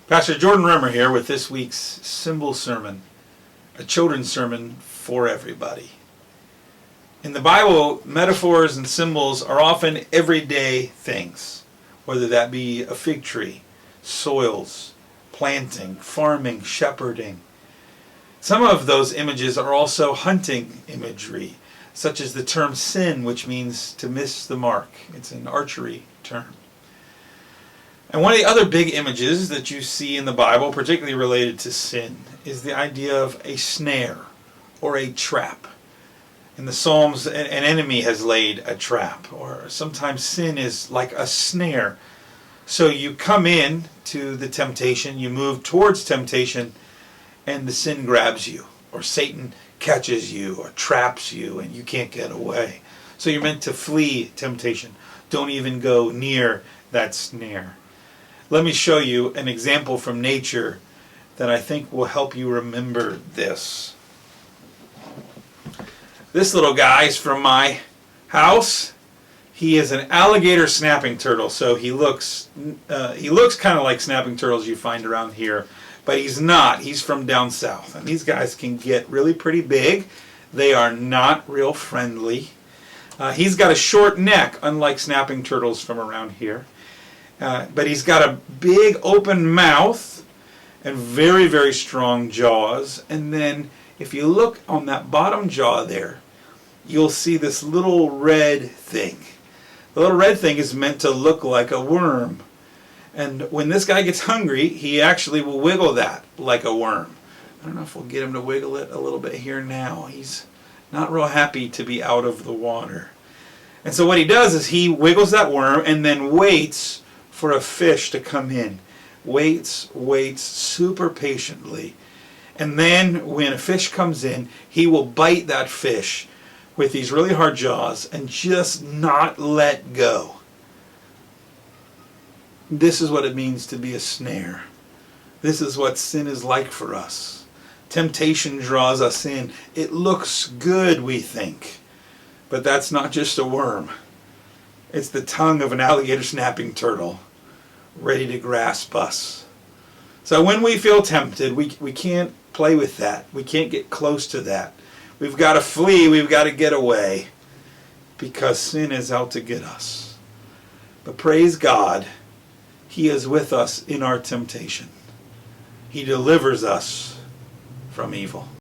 Pastor Jordan Remmer here with this week's Symbol Sermon, a children's sermon for everybody. In the Bible, metaphors and symbols are often everyday things, whether that be a fig tree, soils, planting, farming, shepherding. Some of those images are also hunting imagery, such as the term sin, which means to miss the mark. It's an archery term. And one of the other big images that you see in the Bible, particularly related to sin, is the idea of a snare or a trap. In the Psalms, an enemy has laid a trap, or sometimes sin is like a snare. So you come in to the temptation, you move towards temptation, and the sin grabs you, or Satan catches you, or traps you, and you can't get away. So you're meant to flee temptation. Don't even go near that snare. Let me show you an example from nature that I think will help you remember this. This little guy is from my house. He is an alligator snapping turtle, so he looks kind of like snapping turtles you find around here, but he's not. He's from down south, and these guys can get really pretty big. They are not real friendly. He's got a short neck, unlike snapping turtles from around here. But he's got a big open mouth and very, very strong jaws. And then if you look on that bottom jaw there, you'll see this little red thing. The little red thing is meant to look like a worm. And when this guy gets hungry, he actually will wiggle that like a worm. I don't know if we'll get him to wiggle it a little bit here now. He's not real happy to be out of the water. And so what he does is he wiggles that worm and then waits for a fish to come in. Waits super patiently. And then when a fish comes in, he will bite that fish with these really hard jaws and just not let go. This is what it means to be a snare. This is what sin is like for us. Temptation draws us in. It looks good, we think. But that's not just a worm. It's the tongue of an alligator snapping turtle, ready to grasp us. So when we feel tempted, we can't play with that. We can't get close to that. We've got to flee. We've got to get away, because sin is out to get us. But praise God, He is with us in our temptation. He delivers us from evil.